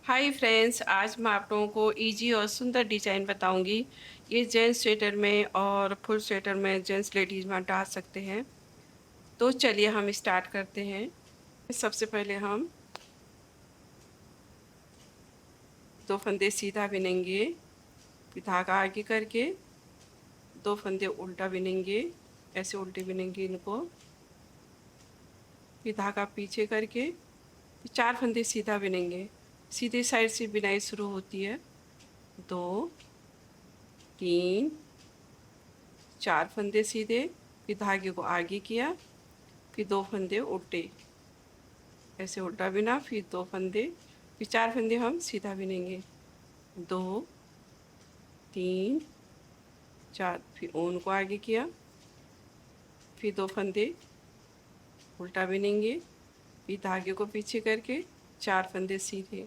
Hi friends, आज मैं आप लोगों को इजी और सुंदर डिजाइन बताऊंगी। ये जेंट्स स्वेटर में और फुल स्वेटर में जेंट्स लेडीज में डाल सकते हैं। तो चलिए हम स्टार्ट करते हैं। सबसे पहले हम दो फंदे सीधा बिनेंगे, फिर धागा आगे करके दो फंदे उल्टा बिनेंगे, ऐसे उल्टे बिनेंगे इनको, फिर धागा पीछे करके फिर चार फंदे सीधा बिनेंगे। सीधे साइड से बिनाई शुरू होती है। दो, तीन, चार फंदे सीधे, फिर धागे को आगे किया, फिर दो फंदे उल्टे, ऐसे उल्टा बिना, फिर दो फंदे, फिर चार फंदे हम सीधा बिनेंगे। दो, तीन, चार, फिर ऊन को आगे किया, फिर दो फंदे उल्टा बिनेंगे, फिर धागे को पीछे करके चार फंदे सीधे।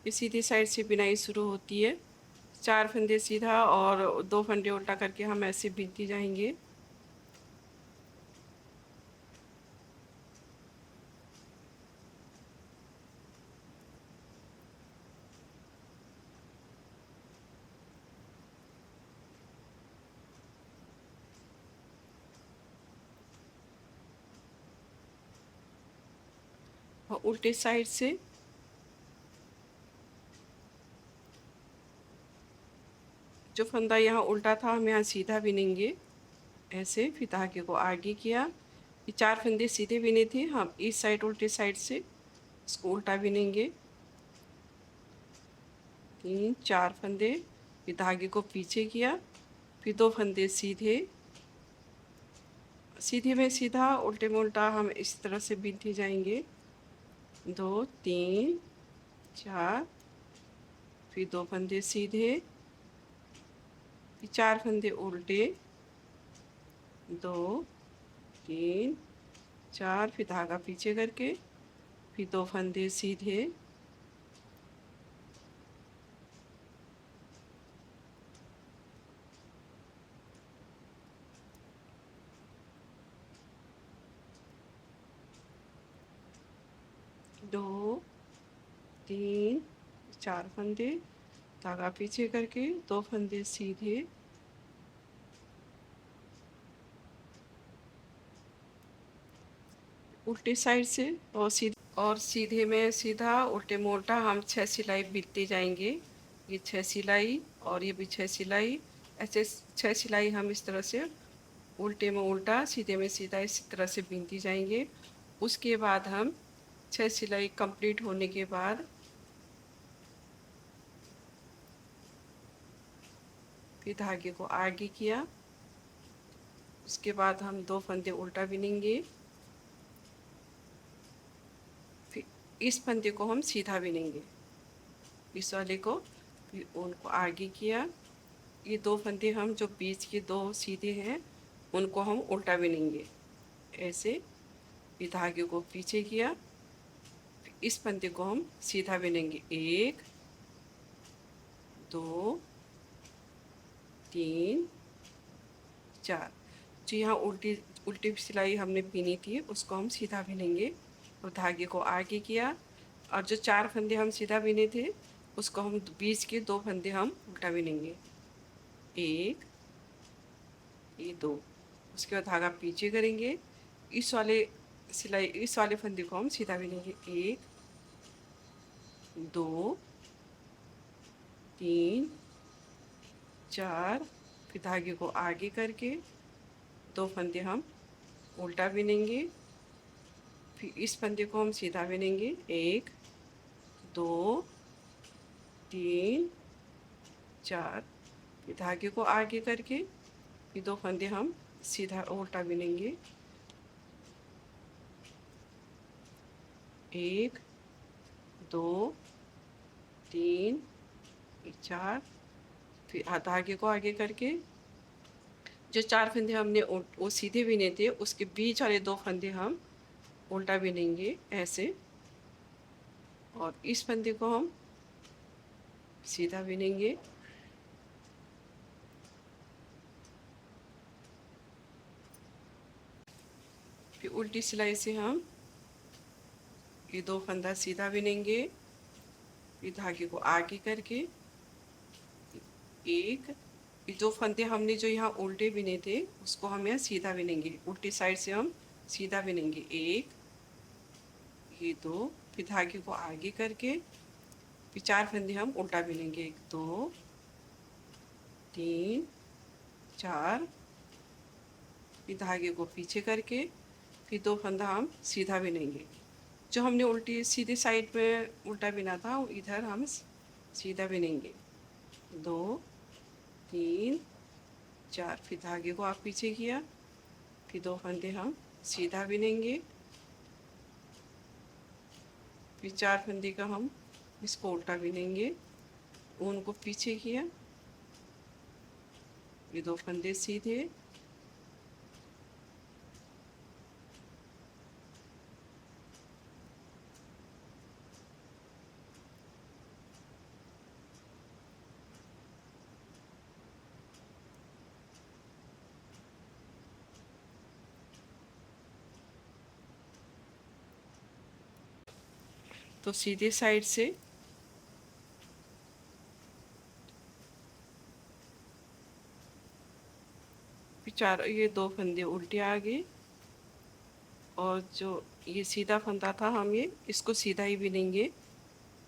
ये सीधी साइड से बिनाई शुरू होती है। चार फंदे सीधा और दो फंदे उल्टा करके हम ऐसे बिनती जाएंगे। और उल्टे साइड से जो फंदा यहाँ उल्टा था हम यहाँ सीधा बिनेंगे, ऐसे। फिर धागे को आगे किया, ये चार फंदे सीधे बिने थे, हम इस साइड उल्टे साइड से इसको उल्टा बिनेंगे। तीन, चार फंदे, फिर धागे को पीछे किया, फिर दो फंदे सीधे, सीधे में सीधा उल्टे में उल्टा हम इस तरह से बिनते जाएंगे। दो, तीन, चार, फिर दो फंदे सीधे, फिर चार फंदे उल्टे, दो, तीन, चार, फिर धागा पीछे करके फिर दो फंदे सीधे, दो, तीन, चार फंदे, धागा पीछे करके दो फंदे सीधे, उल्टे साइड से और सीधे में सीधा, उल्टे में उल्टा हम 6 सिलाई बिनते जाएंगे। ये 6 सिलाई और ये भी 6 सिलाई, ऐसे 6 सिलाई हम इस तरह से उल्टे में उल्टा सीधे में सीधा इसी तरह से बिनती जाएंगे। उसके बाद हम 6 सिलाई कंप्लीट होने के बाद फिर धागे को आगे किया, उसके बाद हम दो फंदे उल्टा बिनेंगे, फिर इस फंदे को हम सीधा बिनेंगे, इस वाले को, फिर उनको आगे किया। ये दो फंदे हम जो बीच के दो सीधे हैं उनको हम उल्टा बिनेंगे, ऐसे। फिर धागे को पीछे किया, फिर इस फंदे को हम सीधा बिनेंगे। एक, दो, तीन, चार। जो यहाँ उल्टी उल्टी सिलाई हमने बिनी थी उसको हम सीधा बिनेंगे और धागे को आगे किया। और जो चार फंदे हम सीधा बिने थे उसको हम बीच के दो फंदे हम उल्टा बिनेंगे। एक, ये दो, उसके बाद धागा पीछे करेंगे, इस वाले सिलाई इस वाले फंदे को हम सीधा बिनेंगे। एक, दो, तीन, चार, फिर धागे को आगे करके दो फंदे हम उल्टा बिनेंगे, फिर इस फंदे को हम सीधा बिनेंगे। एक, दो, तीन, चार, फिर धागे को आगे करके फिर दो फंदे हम सीधा उल्टा बिनेंगे। एक, दो, तीन, चार, फिर धागे को आगे करके जो चार फंदे हमने वो सीधे बिने थे उसके बीच वाले दो फंदे हम उल्टा बिनेंगे, ऐसे। और इस फंदे को हम सीधा बिनेंगे। फिर फिर उल्टी सिलाई से हम ये 2 फंदा सीधा बिनेंगे, फिर धागे को आगे करके एक, ये 2 फंदे हमने जो यहाँ उल्टे बिने थे उसको हम यहाँ सीधा बिनेंगे, उल्टी साइड से हम सीधा बिनेंगे, एक, ये 2, फिर धागे को आगे करके फिर 4 फंदे हम उल्टा बिनेंगे, 1 2 3 4, फिर धागे को पीछे करके फिर 2 फंदा हम सीधा बिनेंगे। जो हमने उल्टी सीधे साइड में उल्टा बिना था वो इधर हम सीधा बिनेंगे, 2 3 4, फिर धागे को आप पीछे किया, फिर 2 फंदे हम सीधा बिनेंगे, फिर 4 फंदे का हम इसको उल्टा बिनेंगे, उनको पीछे किया, ये 2 फंदे सीधे, तो सीधे साइड से चार, ये 2 फंदे उल्टे आ गए, और जो ये सीधा फंदा था हम ये इसको सीधा ही बिनेंगे,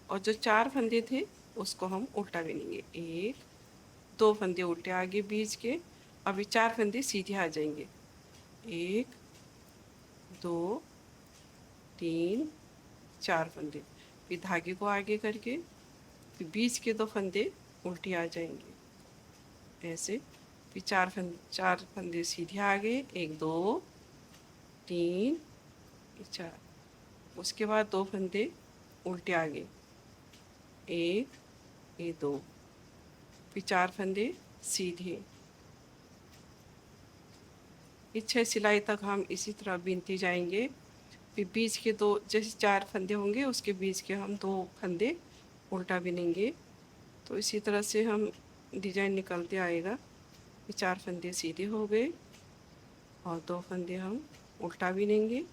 और जो 4 फंदे थे उसको हम उल्टा बिनेंगे, 1 2 फंदे उल्टे आगे बीच के, अभी 4 फंदे सीधे आ जाएंगे, 1 2 3 4 फंदे, फिर धागे को आगे करके फिर बीच के 2 फंदे उल्टे आ जाएंगे ऐसे, फिर 4 फंदे सीधे आ गए, 1 2 3 4, उसके बाद 2 फंदे उल्टे आ गए, 1 ये 2, फिर 4 फंदे सीधे, इस 6 सिलाई तक हम इसी तरह बिनते जाएंगे। फिर बीच के 2 जैसे 4 फंदे होंगे उसके बीच के हम 2 फंदे उल्टा बिनेंगे, तो इसी तरह से हम डिजाइन निकलते आएगा। ये 4 फंदे सीधे हो गए और 2 फंदे हम उल्टा बिनेंगे,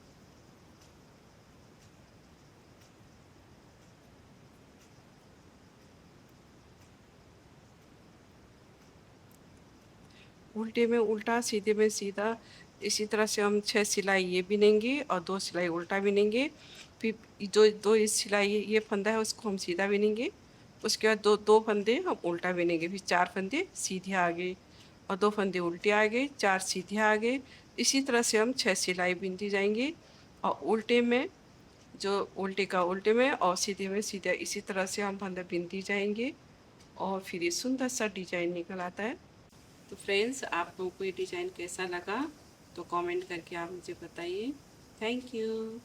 उल्टे में उल्टा सीधे में सीधा, इसी तरह से हम 6 सिलाई ये बिनेंगे और 2 सिलाई उल्टा बिनेंगे, फिर जो 2 सिलाई ये फंदा है उसको हम सीधा बिनेंगे, उसके बाद 2 फंदे हम उल्टा बिनेंगे, फिर 4 फंदे सीधे आ गए और 2 फंदे उल्टे आ गए, 4 सीधे आ गए, इसी तरह से हम 6 सिलाई बिनती जाएंगे, और उल्टे में जो उल्टे का उल्टे में और सीधे में सीधा, इसी तरह से हम फंदा बिनती जाएंगे और फिर ये सुंदर सा डिजाइन निकल आता है। तो फ्रेंड्स, आप लोगों को ये डिज़ाइन कैसा लगा तो कमेंट करके आप मुझे बताइए। Thank you.